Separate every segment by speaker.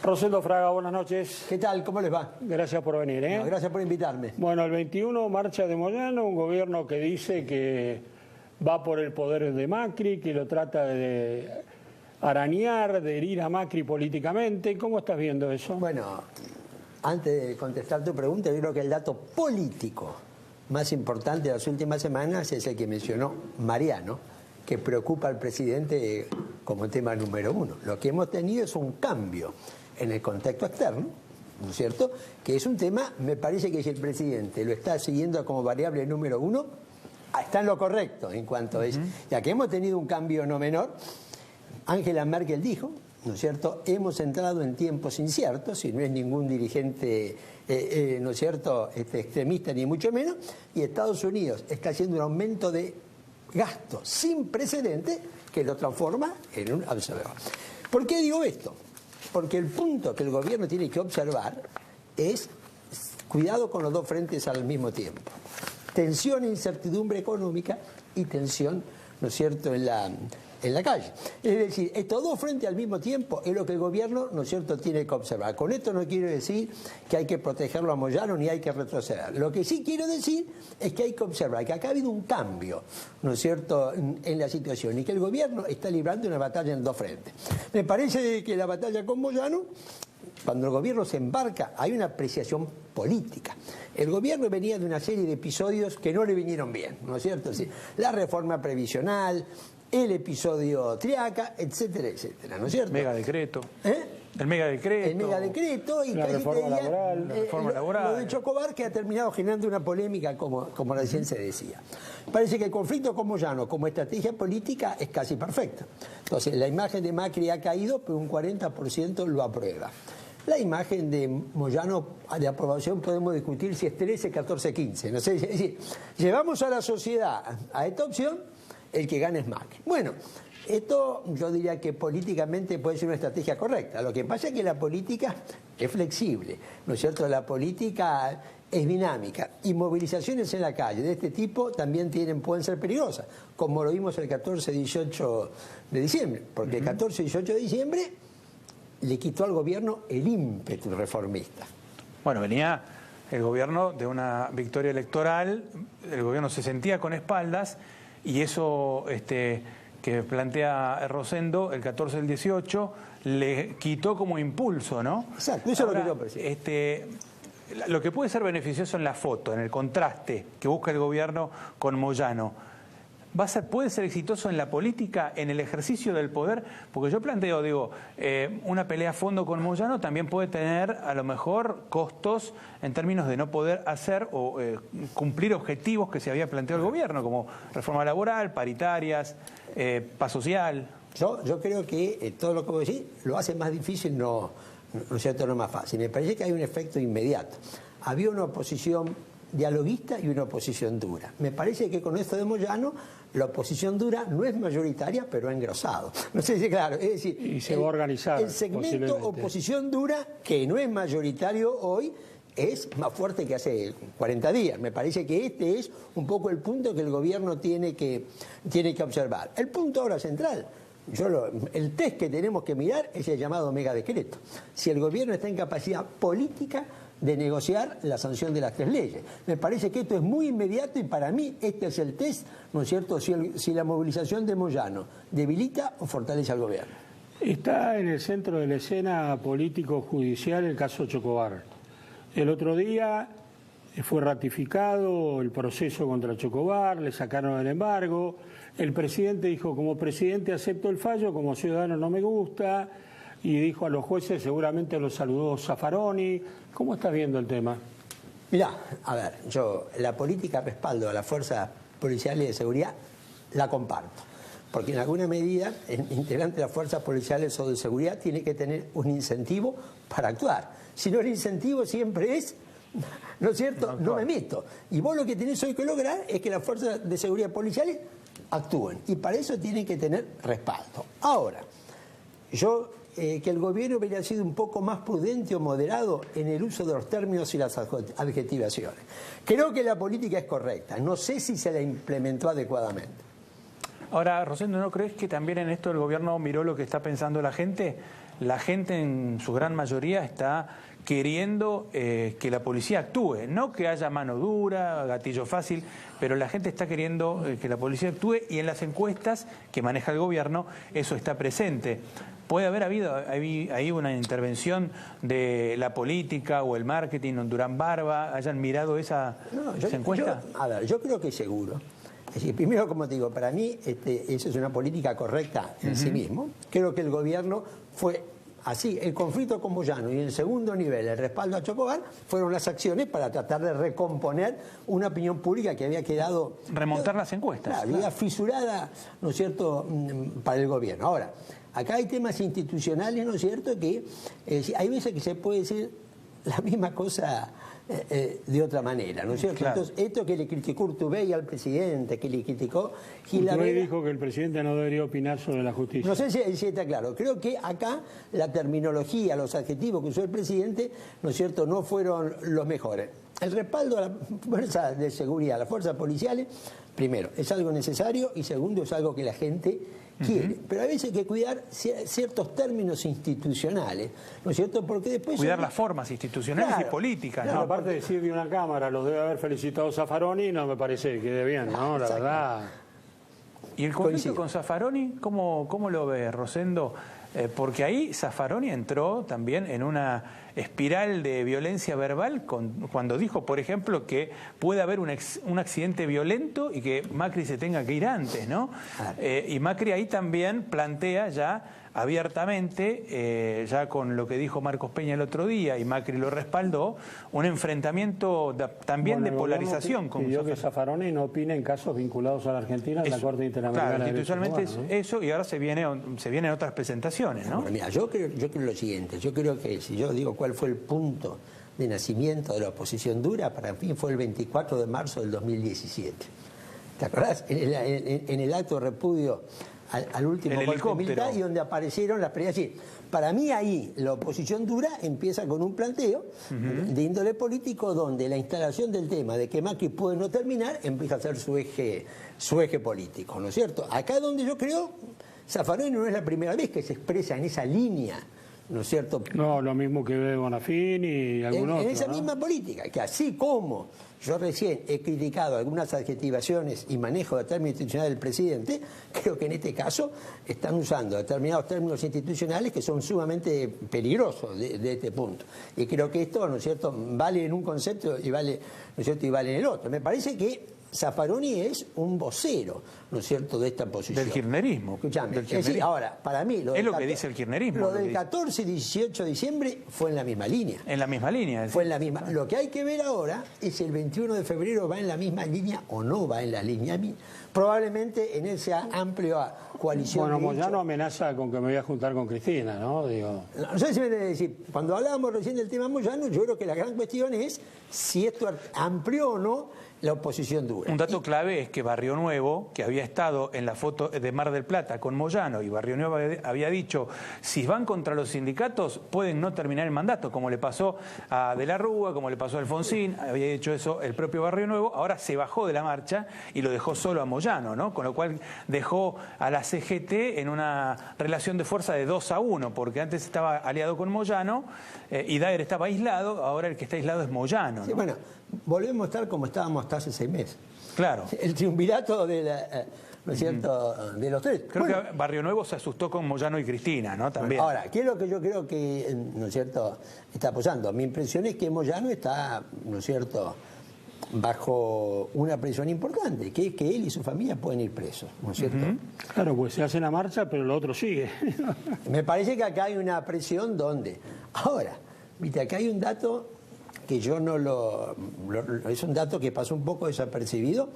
Speaker 1: Rosendo Fraga, buenas noches.
Speaker 2: ¿Qué tal? ¿Cómo les va?
Speaker 1: Gracias por venir.
Speaker 2: No, gracias por invitarme.
Speaker 1: Bueno, el 21 marcha de Moyano, un gobierno que dice que va por el poder de Macri, que lo trata de arañar, de herir a Macri políticamente. ¿Cómo estás viendo eso?
Speaker 2: Bueno, antes de contestar tu pregunta, yo creo que el dato político más importante de las últimas semanas es el que mencionó Mariano, que preocupa al presidente como tema número uno. Lo que hemos tenido es un cambio en el contexto externo, ¿no es cierto? Que es un tema, me parece que si el presidente lo está siguiendo como variable número uno, está en lo correcto en cuanto a eso. Ya que hemos tenido un cambio no menor, Angela Merkel dijo, ¿no es cierto?, hemos entrado en tiempos inciertos, y no es ningún dirigente, ¿no es cierto?, extremista ni mucho menos, y Estados Unidos está haciendo un aumento de gasto sin precedente que lo transforma en un observador. ¿Por qué digo esto? Porque el punto que el gobierno tiene que observar es cuidado con los dos frentes al mismo tiempo. Tensión e incertidumbre económica y tensión, ¿no es cierto?, en la calle. Es decir, estos dos frentes al mismo tiempo es lo que el gobierno, ¿no es cierto?, tiene que observar. Con esto no quiero decir que hay que protegerlo a Moyano ni hay que retroceder. Lo que sí quiero decir es que hay que observar que acá ha habido un cambio, ¿no es cierto?, en la situación y que el gobierno está librando una batalla en dos frentes. Me parece que la batalla con Moyano, cuando el gobierno se embarca, hay una apreciación política. El gobierno venía de una serie de episodios que no le vinieron bien, ¿no es cierto? Es decir, la reforma previsional, el episodio Triaca, etcétera, etcétera, ¿no es cierto?
Speaker 3: Megadecreto. El megadecreto.
Speaker 2: El megadecreto y
Speaker 1: la reforma laboral.
Speaker 3: La reforma laboral.
Speaker 2: Lo de Chocobar, que ha terminado generando una polémica, como recién se decía. Parece que el conflicto con Moyano como estrategia política es casi perfecta. Entonces, la imagen de Macri ha caído, pero un 40% lo aprueba. La imagen de Moyano de aprobación podemos discutir si es 13, 14, 15. No sé, es decir, llevamos a la sociedad a esta opción, el que gana es Macri. Bueno, esto yo diría que políticamente puede ser una estrategia correcta. Lo que pasa es que la política es flexible, ¿no es cierto? La política es dinámica y movilizaciones en la calle de este tipo también pueden ser peligrosas, como lo vimos el 14-18 de diciembre, porque el 14-18 de diciembre le quitó al gobierno el ímpetu reformista.
Speaker 3: Bueno, venía el gobierno de una victoria electoral, el gobierno se sentía con espaldas y eso que plantea Rosendo, el 14 del 18, le quitó como impulso, ¿no?
Speaker 2: Exacto, eso es lo que yo percibo.
Speaker 3: Lo que puede ser beneficioso en la foto, en el contraste que busca el gobierno con Moyano, ¿puede ser exitoso en la política, en el ejercicio del poder? Porque yo planteo, una pelea a fondo con Moyano también puede tener a lo mejor costos en términos de no poder hacer o cumplir objetivos que se había planteado el gobierno, como reforma laboral, paritarias, paz social.
Speaker 2: Yo creo que todo lo que voy a decir lo hace más difícil, no es cierto, no más fácil. Me parece que hay un efecto inmediato. Había una oposición dialoguista y una oposición dura. Me parece que con esto de Moyano, la oposición dura no es mayoritaria, pero ha engrosado. No sé si claro, es decir,
Speaker 1: y se va a organizar.
Speaker 2: El segmento oposición dura, que no es mayoritario hoy, es más fuerte que hace 40 días. Me parece que este es un poco el punto que el gobierno tiene que observar. El punto ahora central, el test que tenemos que mirar es el llamado megadecreto. Si el gobierno está en capacidad política de negociar la sanción de las 3 leyes. Me parece que esto es muy inmediato y para mí este es el test, ¿no es cierto?, si la movilización de Moyano debilita o fortalece al gobierno.
Speaker 1: Está en el centro de la escena político-judicial el caso Chocobar. El otro día fue ratificado el proceso contra Chocobar, le sacaron el embargo, el presidente dijo, como presidente acepto el fallo, como ciudadano no me gusta, y dijo a los jueces, seguramente los saludó Zaffaroni. ¿Cómo estás viendo el tema?
Speaker 2: Mirá, a ver, yo la política de respaldo a las fuerzas policiales de seguridad la comparto, porque en alguna medida el integrante de las fuerzas policiales o de seguridad tiene que tener un incentivo para actuar. Si no, el incentivo siempre es, ¿no es cierto?, no me meto. Y vos lo que tenés hoy que lograr es que las fuerzas de seguridad policiales actúen, y para eso tienen que tener respaldo. Ahora, que el gobierno hubiera sido un poco más prudente o moderado en el uso de los términos y las adjetivaciones. Creo que la política es correcta, no sé si se la implementó adecuadamente.
Speaker 3: Ahora, Rosendo, ¿no crees que también en esto el gobierno miró lo que está pensando la gente? la gente en su gran mayoría está queriendo que la policía actúe, no que haya mano dura, gatillo fácil, pero la gente está queriendo que la policía actúe y en las encuestas que maneja el gobierno eso está presente. ¿Puede haber habido ahí una intervención de la política o el marketing o Durán Barba? ¿Hayan mirado esa encuesta?
Speaker 2: Yo creo que seguro. Es decir, primero, como te digo, para mí eso es una política correcta en sí mismo. Creo que el gobierno fue así. El conflicto con Moyano y en segundo nivel el respaldo a Chocobar fueron las acciones para tratar de recomponer una opinión pública que había quedado...
Speaker 3: Remontar las encuestas.
Speaker 2: Claro, fisurada, ¿no es cierto?, para el gobierno. Ahora, acá hay temas institucionales, ¿no es cierto?, que hay veces que se puede decir la misma cosa de otra manera, ¿no es cierto?
Speaker 3: Claro.
Speaker 2: Entonces, esto que le criticó Urtubey al presidente, que le criticó Gilareta...
Speaker 1: Urtubey dijo que el presidente no debería opinar sobre la justicia.
Speaker 2: No sé si está claro. Creo que acá la terminología, los adjetivos que usó el presidente, ¿no es cierto?, no fueron los mejores. El respaldo a las fuerzas de seguridad, a las fuerzas policiales, primero, es algo necesario y segundo, es algo que la gente quiere. Pero a veces hay que cuidar ciertos términos institucionales, ¿no es cierto? Porque después...
Speaker 3: Cuidar las formas institucionales y políticas, ¿no?
Speaker 1: Aparte de decir de una cámara, los debe haber felicitado Zaffaroni, no me parece que quede bien, ¿no? La verdad...
Speaker 3: ¿Y el conflicto con Zaffaroni, cómo lo ve, Rosendo? Porque ahí Zaffaroni entró también en una espiral de violencia verbal cuando dijo, por ejemplo, que puede haber un accidente violento y que Macri se tenga que ir antes, ¿no? Y Macri ahí también plantea ya abiertamente, ya con lo que dijo Marcos Peña el otro día, y Macri lo respaldó, un enfrentamiento también de polarización.
Speaker 1: Pidió que Zaffaroni no opine en casos vinculados a la Argentina en la Corte Interamericana.
Speaker 3: Claro, institucionalmente
Speaker 1: de Derechos Humanos, ¿no?
Speaker 3: eso, y ahora se vienen otras presentaciones, ¿no?
Speaker 2: Bueno, mira, yo creo lo siguiente, yo creo que si yo digo cuál fue el punto de nacimiento de la oposición dura, para mí fue el 24 de marzo del 2017. ¿Te acordás? En el acto de repudio al último golpe militar y donde aparecieron las peleas. Sí, para mí ahí la oposición dura empieza con un planteo de índole político donde la instalación del tema de que Macri puede no terminar empieza a ser su eje político, ¿no es cierto? Acá donde yo creo, Zaffaroni no es la primera vez que se expresa en esa línea, ¿no es cierto?
Speaker 1: No, lo mismo que ve Bonafini y algún otro,
Speaker 2: en esa
Speaker 1: ¿no?
Speaker 2: misma política, que así como yo recién he criticado algunas adjetivaciones y manejo de términos institucionales del presidente, creo que en este caso están usando determinados términos institucionales que son sumamente peligrosos de este punto. Y creo que esto, ¿no es cierto?, vale en un concepto y vale, ¿no es cierto?, y vale en el otro. Me parece que Zaffaroni es un vocero, ¿no es cierto?, de esta posición.
Speaker 3: Del kirchnerismo.
Speaker 2: Escuchame, es decir, ahora, para mí...
Speaker 3: Es lo que dice el kirchnerismo.
Speaker 2: Lo del 14 y 18 de diciembre fue en la misma línea.
Speaker 3: En la misma línea.
Speaker 2: Fue en la misma. Lo que hay que ver ahora es si el 21 de febrero va en la misma línea o no va en la línea. Probablemente en esa amplia coalición...
Speaker 1: Bueno, Moyano amenaza con que me voy a juntar con Cristina, ¿no? Digo...
Speaker 2: No sé si me debe decir, cuando hablábamos recién del tema Moyano, yo creo que la gran cuestión es si esto amplió o no la oposición dura.
Speaker 3: Un dato clave es que Barrio Nuevo, que había estado en la foto de Mar del Plata con Moyano, y Barrio Nuevo había dicho, si van contra los sindicatos, pueden no terminar el mandato, como le pasó a De la Rúa, como le pasó a Alfonsín, había dicho eso el propio Barrio Nuevo, ahora se bajó de la marcha y lo dejó solo a Moyano, ¿no? Con lo cual dejó a la CGT en una relación de fuerza de 2-1, porque antes estaba aliado con Moyano y Daer estaba aislado, ahora el que está aislado es Moyano, ¿no?
Speaker 2: Sí, bueno, volvemos a estar como estábamos hasta hace 6 meses.
Speaker 3: Claro.
Speaker 2: El triunvirato de la, ¿no es cierto?, de los tres.
Speaker 3: Creo que Barrio Nuevo se asustó con Moyano y Cristina, ¿no? También.
Speaker 2: Ahora, ¿qué es lo que yo creo que, ¿no es cierto?, está apoyando? Mi impresión es que Moyano está, ¿no es cierto?, bajo una presión importante, que es que él y su familia pueden ir presos, ¿no es cierto?
Speaker 1: Claro, pues se hace la marcha, pero lo otro sigue.
Speaker 2: Me parece que acá hay una presión donde... Ahora, viste, acá hay un dato que yo no es un dato que pasó un poco desapercibido,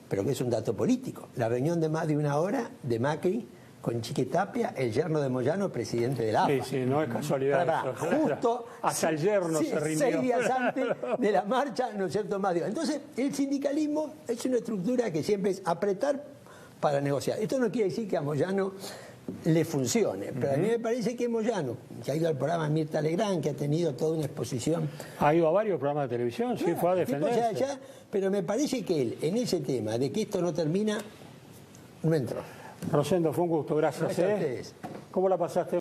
Speaker 2: pero que es un dato político. La reunión de más de una hora de Macri con Chiquitapia, el yerno de Moyano, presidente de la AFA.
Speaker 1: Sí, sí, no es casualidad eso, claro.
Speaker 2: Justo
Speaker 1: hasta el yerno se rindió.
Speaker 2: 6 días antes de la marcha, ¿no es cierto?, más de... Entonces, el sindicalismo es una estructura que siempre es apretar para negociar. Esto no quiere decir que a Moyano le funcione, pero a mí me parece que Moyano, que ha ido al programa Mirta Legrand, que ha tenido toda una exposición...
Speaker 1: Ha ido a varios programas de televisión, sí, fue a defenderse.
Speaker 2: Pero me parece que él, en ese tema de que esto no termina, no entró.
Speaker 1: Rosendo, fue un gusto, gracias.
Speaker 2: Gracias a ustedes.
Speaker 1: ¿Cómo la pasaste?